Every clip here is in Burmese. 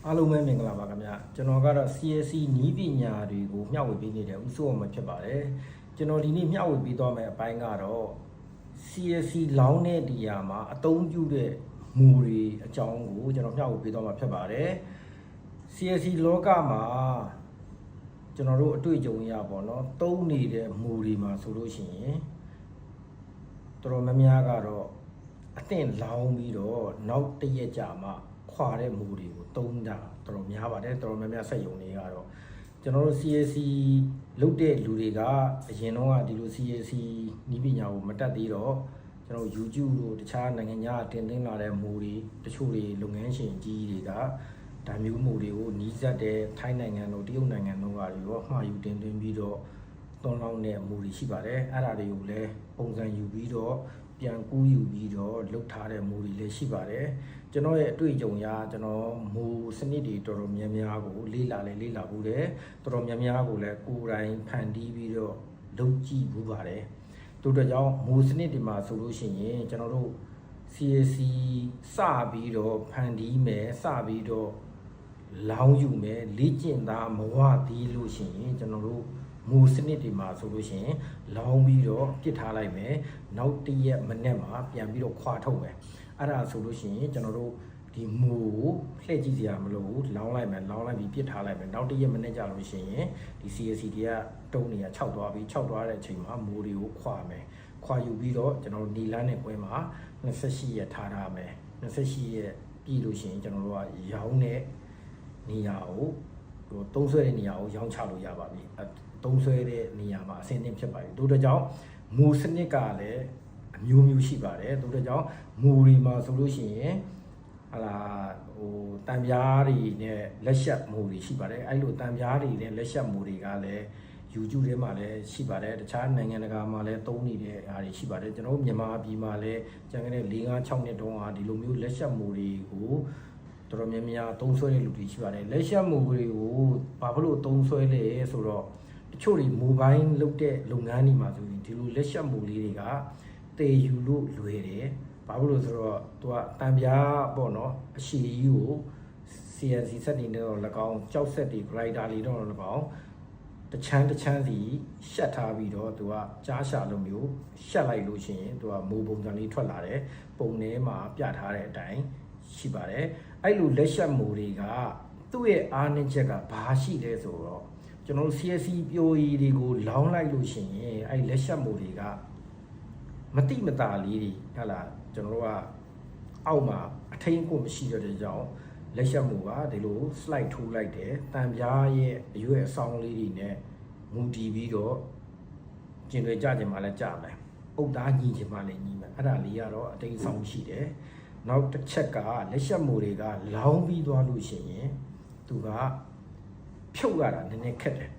အားလုံးပဲမင်္ဂလာပါခင်ဗျာကျွန်တော်ကတော့ CSC နီးပညာတွေကိုမျှဝေပေးနေတဲ့ဦးစိုးအောင်ဖြစ်ပါတယ်ကျွန်တော်ဒီနေ့မျှဝေပေးသွားမယ့်အပိုင်းကတော့ CSC လောင်းတဲ့နေရာမှာအသုံးပြုတဲ့မူတွေအကြောင်းကိုကျွန်တော်မျှဝေပေးသွားမှာဖြစ်ပါတယ် CSC လောကမှာကျွန်တော်တို့အတွေ့အကြုံရပေါ့နော်သုံးနေတဲ့မူတွေမှာဆိုလို့ရှိရင်တော်တော်များများကတော့အသင့်လောင်းပြီးတော့နောက်တစ်ရက်ကြာမှခွာတဲ့မူတွေကိုသုံးတာတော်တော်များပါတယ်တော်တော်များများဆက်ယုံနေကတော့ကျွန်တော်တို့ CSC လုပ်တဲ့လူတွေကအရင်တော့ဒီလို CSC နီးပညာကိုမတတ်သေးတော့ကျွန်တော် YouTube တို့တခြားနိုင်ငံခြားတင်သွင်းလာတဲ့မူတွေတချို့တွေလုပ်ငန်းရှင်ကြီးတွေကဒါမျိုးမူတွေကိုနီးစပ်တဲ့ထိုင်းနိုင်ငံတို့တရုတ်နိုင်ငံတို့ကရောမှာယူတင်သွင်းပြီးတော့သွန်လောင်းတဲ့အမူတွေရှိပါတယ်အဲ့ဒါတွေကိုလည်းပုံစံယူပြီးတော့ပြန်ကူးယူပြီးတော့လုပ်ထားတဲ့မူတွေလည်းရှိပါတယ်ကျွန်တော်ရဲ့အတွေ့အကြုံအရကျွန်တော်မူစနစ်တွေတော်တော်များများကိုလေ့လာဘူးတယ်တော်တော်များများကိုလည်းကိုယ်တိုင်ဖန်တီးပြီးတော့လုပ်ကြည့်ဘူးပါတယ်တို့တော့ကြောင့်မူစနစ်တွေမှာဆိုလို့ရှိရင်ကျွန်တော်တို့ CSC စပြီးတော့ဖန်တီးမယ်စပြီးတော့လောင်းယူမယ်လေ့ကျင့်သားမဝသေးလို့ရှိရင်ကျွန်တော်တို့မူစနစ်တွေမှာဆိုလို့ရှိရင်လောင်းပြီးတော့ပြစ်ထားလိုက်မယ်နောက်တစ်ရက်မနေ့မှာပြန်ပြီးတော့ခွာထုတ်မယ်အဲ့ဒါဆိုလို့ရှိရင်ကျွန်တော်တို့ဒီမူကိုလှည့်ကြည့်စရာမလိုဘူးလောင်းလိုက်မယ်လောင်းလိုက်ပြီးပြစ်ထားလိုက်မယ်နောက်တစ်ရက်မနေ့ကြာလို့ရှိရင်ဒီ CSC တွေကတုံးနေရ6သွားပြီး6သွားတဲ့အချိန်မှာမူတွေကိုခွာမယ်ခွာယူပြီးတော့ကျွန်တော်တို့နီလန်းနဲ့ကွင်းမှာ28ရက်ထားထားမယ်28ရက်ပြီးလို့ရှိရင်ကျွန်တော်တို့ကရောင်းတဲ့နေရာကိုဟိုသုံးဆွဲတဲ့နေရာကိုရောင်းချလို့ရပါပြီသုံးဆွဲတဲ့နေရာမှာအဆင်သင့်ဖြစ်ပါပြီတို့တော့ကြောင့်မူစနစ်ကလည်းအမျိုးမျိုးရှိပါတယ်တို့တော့ကြောင့်မူတွေမှာဆိုလို့ရှိရင်ဟာလာဟိုတံပြားတွေနဲ့လက်ဆက်မူတွေရှိပါတယ်အဲ့လိုတံပြားတွေနဲ့လက်ဆက်မူတွေကလည်း YouTube ထဲမှာလည်းရှိပါတယ်တခြားနိုင်ငံတကာမှာလည်းသုံးနေတဲ့အားတွေရှိပါတယ်ကျွန်တော်မြန်မာပြည်မှာလည်းကျန်တဲ့4-5-6နှစ်တုန်းကဒီလိုမျိုးလက်ဆက်မူတွေကိုတော်တော်များများသုံးဆွဲတဲ့လူတွေရှိပါတယ်လက်ဆက်မူတွေကိုဘာဖြစ်လို့သုံးဆွဲလဲဆိုတော့တချို့တွေမိုဘိုင်းလုပ်တဲ့လုပ်ငန်းတွေမှာဆိုရင်ဒီလိုလက်ဆက်မူလေးတွေကတည်ယူလို့လွယ်တယ်ဘာဖြစ်လို့ဆိုတော့သူကတံပြားပေါ့နော်အရှိကြီးကို CNC စက်တွေနဲ့တော့၎င်းကြောက်ဆက်တွေ grinder လေးတော့၎င်းတချမ်းစီရှက်ထားပြီးတော့သူကကြားရှာလိုမျိုးရှက်လိုက်လို့ရှိရင်သူကမိုးပုံစံလေးထွက်လာတယ်ပုံထဲမှာပြထားတဲ့အတိုင်းရှိပါတယ်အဲ့လိုလက်ရှက်မိုးတွေကသူ့ရဲ့အားနည်းချက်ကဘာရှိလဲဆိုတော့ကျွန်တော်တို့ CSC ပြိုရည်တွေကိုလောင်းလိုက်လို့ရှိရင်အဲ့လက်ရှက်မိုးတွေကမတိမတာလေးတွေဟလာကျွန်တော်တို့ကအောက်မှာအထိန်ကိုမရှိတဲ့ကြောင့်လက်ရှက်မိုးကဒီလို slide ထိုးလိုက်တယ်တံပြားရဲ့အရွယ်အဆောင်လေးတွေနဲ့မူတည်ပြီးတော့ကျင်တွေကြကြမှာလည်းကြမယ်အုတ်သားညီချင်မှလည်းညီမယ်အဲ့ဒါလေးကတော့အတိတ်ဆောင်ရှိတယ်နောက်တစ်ချက်ကလက်ရှက်မိုးတွေကလောင်းပြီးသွားလို့ရှိရင်သူကဖြုတ်ရတာနည်းနည်းခက်တယ်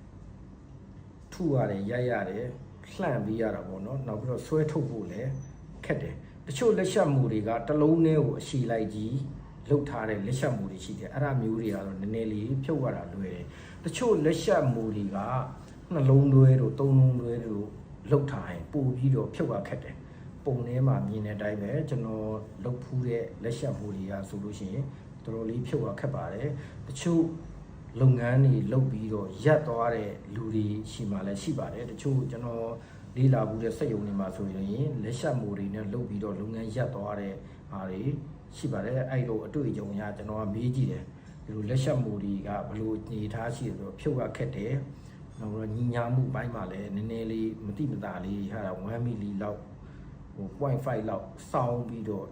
ထုရတယ်ရိုက်ရတယ်လှန့်ပြီးရတာပေါ့နော်နောက်ပြီးတော့ဆွဲထုတ်ဖို့လည်းခက်တယ်တချို့လက်ရှက်မိုးတွေကတစ်လုံးထဲကိုအရှိလိုက်ကြီးလုတ်ထားတဲ့လက်ရှက်မိုးတွေရှိတယ်အဲ့ဒါမျိုးတွေကတော့နည်းနည်းလေးဖြုတ်ရတာလွယ်တယ်တချို့လက်ရှက်မိုးတွေကနှလုံးသွဲတို့သုံးလုံးသွဲတို့လုတ်ထားရင်ပို့ပြီးတော့ဖြုတ်ရခက်တယ်ပုံထဲမှာမြင်တဲ့အတိုင်းပဲကျွန်တော်လုတ်ဖူးတဲ့လက်ရှက်မိုးတွေကဆိုလို့ရှိရင်တော်တော်လေးဖြုတ်ရခက်ပါတယ်တချို့လုပ်ငန်းတွေလုပ်ပြီးတော့ရပ်သွားတဲ့လူတွေရှိမှလည်းရှိပါတယ်တချို့ကျွန်တော်လေးလာဘူးတဲ့စက်ရုံတွေမှာဆိုရင်လက်ရှက်မိုးတွေနဲ့လုပ်ပြီးတော့လုပ်ငန်းရပ်သွားတဲ့အားတွေရှိပါတယ်အဲ့လိုအတွေ့အကြုံအရကျွန်တော်ကမေးကြည့်တယ်ဒီလိုလက်ရှက်မိုးတွေကဘယ်လိုနေထားရှိဆိုတော့ဖြုတ်ရခက်တယ်နောက်တော့ညီညာမှုပိုင်းမှာလည်းနည်းနည်းလေးမတိမတာလေးဟာ1 mili လောက်ဟို 0.5 လောက်စောင်းပြီးတော့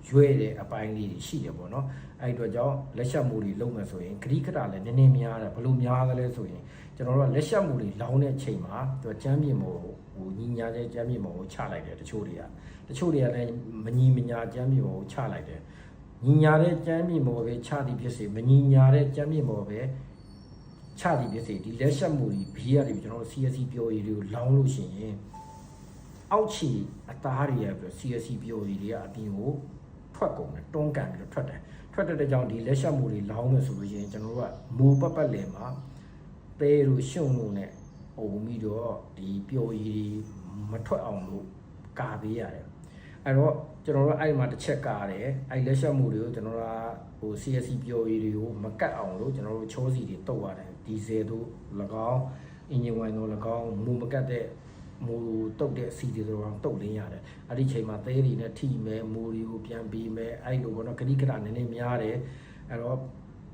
ရွဲတဲ့အပိုင်းလေးရှိတယ်ပေါ့နော်အဲ့အတွက်ကြောင့်လက်ရှက်မိုးတွေလုံးမယ်ဆိုရင်ဂရိကတာလည်းနည်းနည်းများတယ်ဘယ်လိုများသလဲဆိုရင်ကျွန်တော်တို့ကလက်ရှက်မိုးတွေလောင်းတဲ့ချိန်မှာသူကကျမ်းမြေမို့ဟိုညီညာကျမ်းမြေမို့ကိုချလိုက်တယ်တချို့တွေကလည်းမညီမညာကျမ်းမြေမို့ကိုချလိုက်တယ်ညီညာတဲ့ကျမ်းမြေမို့ပဲချသည်ဖြစ်စေမညီညာတဲ့ကျမ်းမြေမို့ပဲချသည်ဖြစ်စေဒီလက်ရှက်မိုးတွေဘေးရတယ်ကျွန်တော်တို့ CSC ပျော်ရည်တွေကိုလောင်းလို့ရှိရင်အောက်ခြေအသားတွေရပြီး CSC ပျော်ရည်တွေကအပြင်ကိုထွက်ကုန်တယ်တွန်းကန်ပြီးတော့ထွက်တဲ့ကြောင့်ဒီလက်ရှက်မိုးတွေလောင်းမယ်ဆိုလို့ရှိရင်ကျွန်တော်တို့ကမိုးပတ်လည်မှာသဲတို့ရှုံလို့နဲ့ပုံပြီးတော့ဒီပျော်ရည်မထွက်အောင်လို့ကာပေးရတယ်အဲ့တော့ ကျွန်တော်တို့အဲ့မှာတစ်ချက်ကားတယ်အဲ့လက်ချက်မှုတွေကိုကျွန်တော်တို့ဟို CSC ပျော်ရည်တွေကိုမကတ်အောင်လို့ကျွန်တော်တို့ချောစီတွေတုတ်ရတယ်ဒီဇယ်တို့၎င်းအင်ဂျင်ဝိုင်တို့၎င်းမူမကတ်တဲ့မူတုတ်တဲ့စီတွေဆိုတော့တုတ်လင်းရတယ်အဲ့ဒီချိန်မှာသဲတွေနဲ့ထိမယ်မူတွေကိုပြန်ပြီးမယ်အဲ့လိုပေါ့နော်ဂရိကရာနည်းနည်းများတယ်အဲ့တော့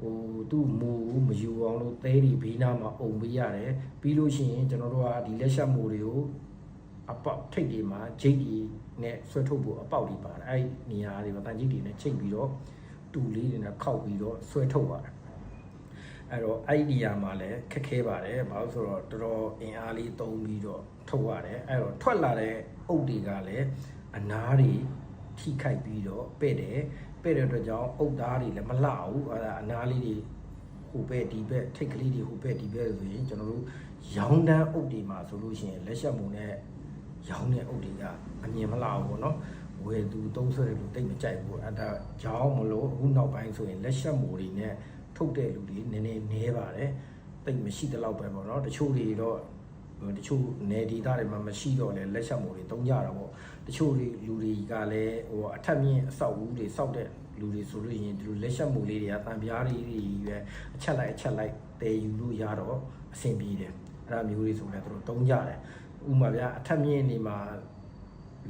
ဟိုသူ့မူမယူအောင်လို့သဲတွေဘေးနားမှာအုံပေးရတယ်ပြီးလို့ရှိရင်ကျွန်တော်တို့ကဒီလက်ချက်မှုတွေကိုအပေါက်ထိတ်တွေမှာဂျိတ်ကြီးနဲ့ဆွဲထုတ်ဖို့အပေါက်တွေပါတယ်အဲ့နေရာတွေမှာတန်ကြီးတွေနဲ့ချိတ်ပြီးတော့တူလေးတွေနဲ့ခောက်ပြီးတော့ဆွဲထုတ်ရတယ်အဲ့တော့အဲ့ဒီနေရာမှာလည်းခက်ခဲပါတယ်ဘာလို့ဆိုတော့တော်တော်အင်အားလေးသုံးပြီးတော့ထုတ်ရတယ်အဲ့တော့ထွက်လာတဲ့အုပ်တွေကလည်းအနားတွေထိခိုက်ပြီးတော့ပဲ့တဲ့အတွက်ကြောင့်အုပ်သားတွေလည်းမလှဘူးအဲ့ဒါအနားလေးတွေဟိုပဲဒီဘက်ထိတ်ကလေးတွေဟိုပဲဒီဘက်ဆိုရင်ကျွန်တော်တို့ရောင်းတန်းအုပ်တွေမှာဆိုလို့ရှိရင်လက်ချက်မှုနဲ့ရောင်းတဲ့အုပ်တွေကအမြင်မလှဘူးပေါ့နော်ဝယ်သူသုံးဆွဲတယ်လို့တိတ်မကြိုက်ဘူးအဲ့ဒါကြောင်းမလို့အခုနောက်ပိုင်းဆိုရင်လက်ချက်မှုတွေနဲ့ထုတ်တဲ့လူတွေနည်းနည်းနဲပါတယ်တိတ်မရှိတဲ့လောက်ပဲပေါ့နော်တချို့တွေတော့တချို့နယ်ဒေသတွေမှာမရှိတော့လဲလက်ချက်မှုတွေသုံးကြတာပေါ့တချို့လူတွေကလည်းဟိုအထက်မြင့်အဆောက်အဦတွေစောက်တဲ့လူတွေဆိုလို့ရင်ဒီလိုလက်ချက်မှုလေးတွေကတန်ပြားတွေပဲအချက်လိုက်တည်ယူလို့ရတော့အဆင်ပြေတယ်အဲ့ဒါမျိုးတွေဆိုလဲသူတို့သုံးကြတယ်ဥပမာဗျာအထက်မြင့်နေမှာ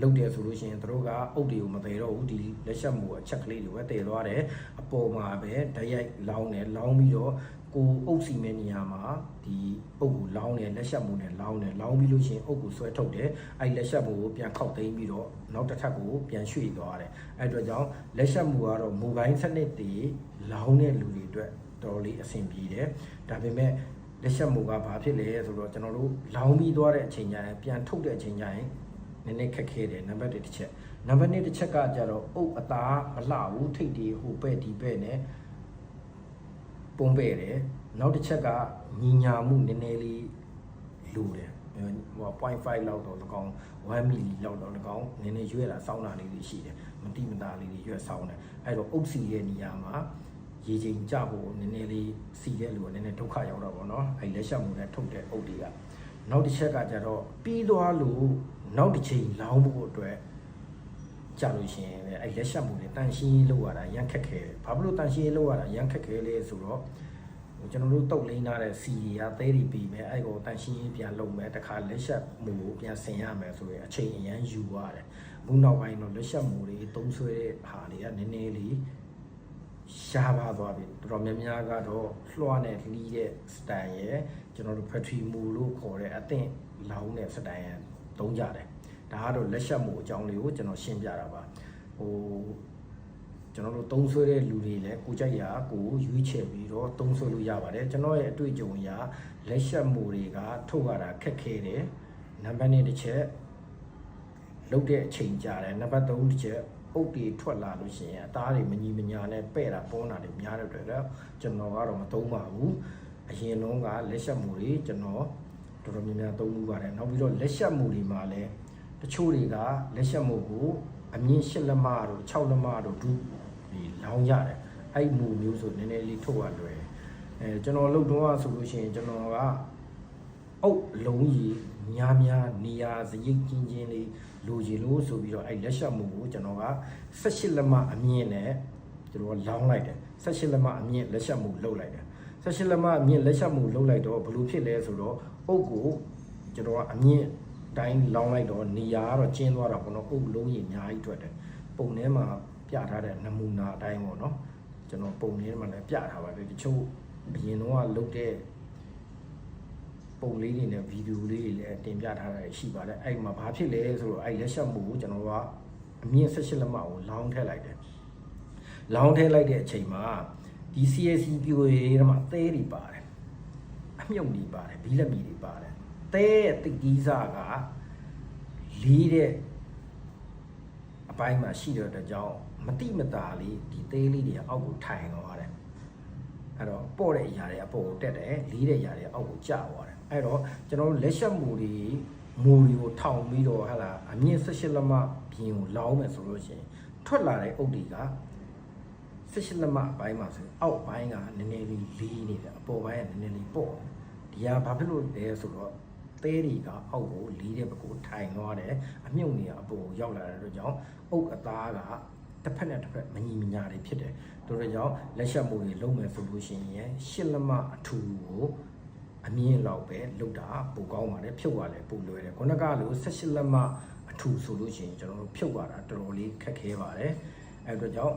လုတ်တယ်ဆိုလို့ရှိရင်တို့ကအုပ်တွေကိုမတည်တော့ဘူးဒီလက်ချက်မှုအချက်ကလေးတွေပဲတည်သွားတယ်အပေါ်မှာပဲဓာတ်ရိုက်လောင်းတယ်လောင်းပြီးတော့ကိုအုပ်စီမဲ့နေရာမှာဒီအုပ်ကိုလောင်းတယ်လက်ချက်မှုနဲ့လောင်းတယ်လောင်းပြီးလို့ရှိရင်အုပ်ကိုဆွဲထုတ်တယ်အဲ့လက်ချက်မှုကိုပြန်ခောက်သိမ်းပြီးတော့နောက်တစ်ထပ်ကိုပြန်ရွှေ့သွားတယ်အဲ့အတွက်ကြောင့်လက်ချက်မှုကတော့မိုဘိုင်းစနစ်တွေလောင်းတဲ့လူတွေအတွက်တော်လေးအဆင်ပြေတယ်ဒါပေမဲ့လက်ချက်မှုကဘာဖြစ်လဲဆိုတော့ကျွန်တော်တို့လောင်းပြီးသွားတဲ့အချိန်ကျရင်ပြန်ထုတ်တဲ့အချိန်ကျရင်နည်းနည်းခက်ခဲတယ်နံပါတ်1တစ်ချက်နံပါတ်2တစ်ချက်ကကြတော့အုပ်အသားမလှဘူးထိတ်တွေဟိုပဲ့ဒီပဲ့နဲ့ပုံပဲ့တယ်နောက်တစ်ချက်ကညီညာမှုနည်းနည်းလေးလိုတယ်ဟို 0.5 လောက်တော့၎င်း1 mili လောက်တော့၎င်းနည်းနည်းရွက်တာစောင်းတာလေးတွေရှိတယ်မတိမတာလေးတွေရွက်စောင်းတယ်အဲ့တော့အုပ်စီရဲ့နေရာမှာရေချိန်ကြဖို့နည်းနည်းလေးစီတဲ့လူကနည်းနည်းဒုက္ခရောက်တော့ဗောနော်အဲ့လက်ချက်မှုနဲ့ထုတ်တဲ့အုပ်တွေကနောက်တစ်ချက်ကကြတော့ပြီးသွားလို့နောက်တစ်ချိန်လောင်းဖို့အတွက်ကြာလို့ရှိရင်အဲ့လက်ချက်မှုတွေတန်ရှင်းရေးလုပ်ရတာရမ်းခက်ခဲတယ်ဘာဖြစ်လို့တန်ရှင်းရေးလုပ်ရတာရမ်းခက်ခဲလဲဆိုတော့ကျွန်တော်တို့တုတ်လိမ့်ထားတဲ့စီရီကသဲတွေပြီးမယ်အဲ့ကိုတန်ရှင်းရေးပြန်လုပ်မယ်တခါလက်ချက်မှုကိုပြန်ဆင်ရမယ်ဆိုရင်အချိန်အရန်ယူရတယ်အခုနောက်ပိုင်းတော့လက်ချက်မှုတွေသုံးဆွဲတဲ့ဟာတွေကနည်းနည်းလေးရှားပါသွားပြီတော်တော်များများကတော့လွှားနဲ့လီးတဲ့ style ရယ်ကျွန်တော်တို့ factory မူလို့ခေါ်တဲ့အသင့်လောင်းတဲ့ style ရယ်သုံးကြတယ်ဒါကတော့လက်ချက်မှုအကြောင်းလေးကိုကျွန်တော်ရှင်းပြတာပါဟိုကျွန်တော်တို့သုံးဆွဲတဲ့လူတွေလည်းကိုကြိုက်ရာကိုရွေးချယ်ပြီးတော့သုံးဆွဲလို့ရပါတယ်ကျွန်တော်ရဲ့အတွေ့အကြုံအရလက်ချက်မှုတွေကထုတ်ရတာခက်ခဲတယ်နံပါတ်1တစ်ချက်လုတ်တဲ့အချိန်ကြာတယ်နံပါတ်3တစ်ချက်အုပ်တွေထွက်လာလို့ရှိရင်အသားတွေမညီမညာနဲ့ပဲ့တာပေါတာတွေများတဲ့အတွက်ကျွန်တော်ကတော့မသုံးပါဘူးအရင်လုံးကလက်ချက်မှုတွေကျွန်တော်တော်တော်များများသုံးမှုပါတယ်နောက်ပြီးတော့လက်ချက်မှုတွေမှာလည်းတချို့တွေကလက်ချက်မှုကိုအမြင့်8လက်မတို့6လက်မတို့ဒူးဒီလောင်းရတယ်အဲ့မူမျိုးဆိုနည်းနည်းလေးထုတ်ရလွယ်ကျွန်တော်လုပ်တော့ဆိုလို့ရှိရင်ကျွန်တော်ကအုပ်လုံးကြီးများနေရာစရိတ်ချင်းချင်းလေးလိုချင်လို့ဆိုပြီးတော့အဲ့လက်ချက်မှုကိုကျွန်တော်က18လက်မအမြင့်နဲ့ကျွန်တော်လောင်းလိုက်တယ်18လက်မအမြင့်လက်ချက်မှုလုပ်လိုက်တယ်18လက်မအမြင့်လက်ချက်မှုလုပ်လိုက်တော့ဘယ်လိုဖြစ်လဲဆိုတော့အုပ်ကိုကျွန်တော်ကအမြင့်တိုင်းလောင်းလိုက်တော့နေရာကတော့ကျင်းသွားတာပေါ့နော်အုပ်လုံးကြီးအများကြီးထွက်တယ်ပုံထဲမှာပြထားတဲ့နမူနာအတိုင်းပေါ့နော်ကျွန်တော်ပုံထဲမှာလည်းပြထားပါတယ်တချို့အရင်တော့လုတ်တဲ့ပုံလေးတွေနဲ့ဗီဒီယိုလေးတွေလည်းတင်ပြထားတာရှိပါတယ်အဲ့မှာဘာဖြစ်လဲဆိုတော့အဲ့လက်ချက်မှုကိုကျွန်တော်ကအမြင့်18လက်မကိုလောင်းထည့်လိုက်တယ်လောင်းထည့်လိုက်တဲ့အချိန်မှာဒီ CSC ပြိုရေးထဲမှာသဲတွေပါတယ်အမြုပ်တွေပါတယ်ဘီလက်မီတွေပါတယ်သဲရဲ့တိတ်ကြီးစားကလေးတဲ့အပိုင်းမှာရှိတဲ့အတွက်ကြောင့်မတိမတာလေးဒီသေးလေးတွေအောက်ကိုထိုင်သွားတယ်အဲ့တော့ပေါ့တဲ့အရာတွေအပေါ်ကိုတက်တယ်လေးတဲ့အရာတွေအောက်ကိုကျသွားတယ်အဲ့တော့ကျွန်တော်တို့လက်ချက်မူတွေကိုထောင်ပြီးတော့ဟာလာအမြင့်18လက်မပြင်ကိုလောင်းမယ်ဆိုလို့ရှိရင်ထွက်လာတဲ့အုပ်တွေက18လက်မအပိုင်းမှာဆိုအောက်ပိုင်းကနည်းနည်းလေးလေးနေတယ်အပေါ်ပိုင်းကနည်းနည်းလေးပေါ့ဒီဟာဘာဖြစ်လို့လဲဆိုတော့ သဲတွေကအောက်ကိုလီးတဲ့ဘက်ကိုထိုင်သွားတယ်အမြုပ်နေအပေါ်ရောက်လာတဲ့အတွက်ကြောင့်အုတ်အသားကတစ်ဖက်နဲ့တစ်ဖက်မညီမညာတွေဖြစ်တယ်တို့တို့ကြောင့်လက်ရှက်မှုတွေလုံးမယ်ဆိုလို့ရှိရင်ရှစ်လက်မအထူကိုအမြင့်လောက်ပဲလုတ်တာပိုကောင်းပါတယ်ဖြုတ်ရလဲပိုလွယ်တယ်ခုနကလို18လက်မအထူဆိုလို့ရှိရင်ကျွန်တော်တို့ဖြုတ်ရတာတော်တော်လေးခက်ခဲပါတယ်အဲအတွက်ကြောင့်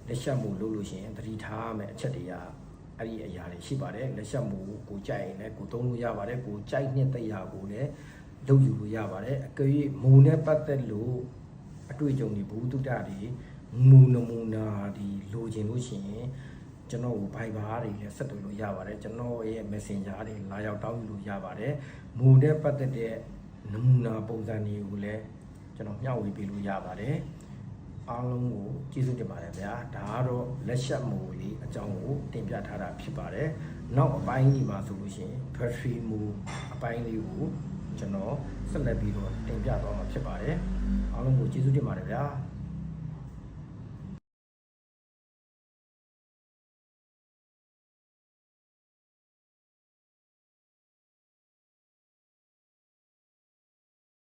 လက်ရှက်မှုလုပ်လို့ရှိရင်သတိထားရမယ်အချက်တွေကအဲ့ဒီအရာတွေရှိပါတယ်လက်ရှက်မှုကိုကြိုက်ရင်လည်းကိုသုံးလို့ရပါတယ်ကိုကြိုက်နှစ်တရားကိုလည်းလုပ်ယူလို့ရပါတယ်အကြွေမူနဲ့ပတ်သက်လို့အတွေ့အကြုံတွေဘူးတုတ္တတွေမူနမူနာဒီလိုချင်လို့ရှိရင်ကျွန်တော်ကို Viber တွေလည်းဆက်သွယ်လို့ရပါတယ်ကျွန်တော်ရဲ့ Messenger တွေလာရောက်တောင်းယူလို့ရပါတယ်မူနဲ့ပတ်သက်တဲ့နမူနာပုံစံတွေကိုလည်းကျွန်တော်မျှဝေပေးလို့ရပါတယ်အားလုံးကိုကျေးဇူးတင်ပါတယ်ဗျာဒါကတော့လက်ရှက်မူလေးအကြောင်းကိုတင်ပြထားတာဖြစ်ပါတယ်နောက်အပိုင်းဒီမှာဆိုလို့ရှိရင် battery မူအပိုင်းလေးကိုကျွန်တော်ဆက်လက်ပြီးတော့တင်ပြသွားမှာဖြစ်ပါတယ်အားလုံးကိုကျေးဇူးတင်ပါတယ်ဗျာ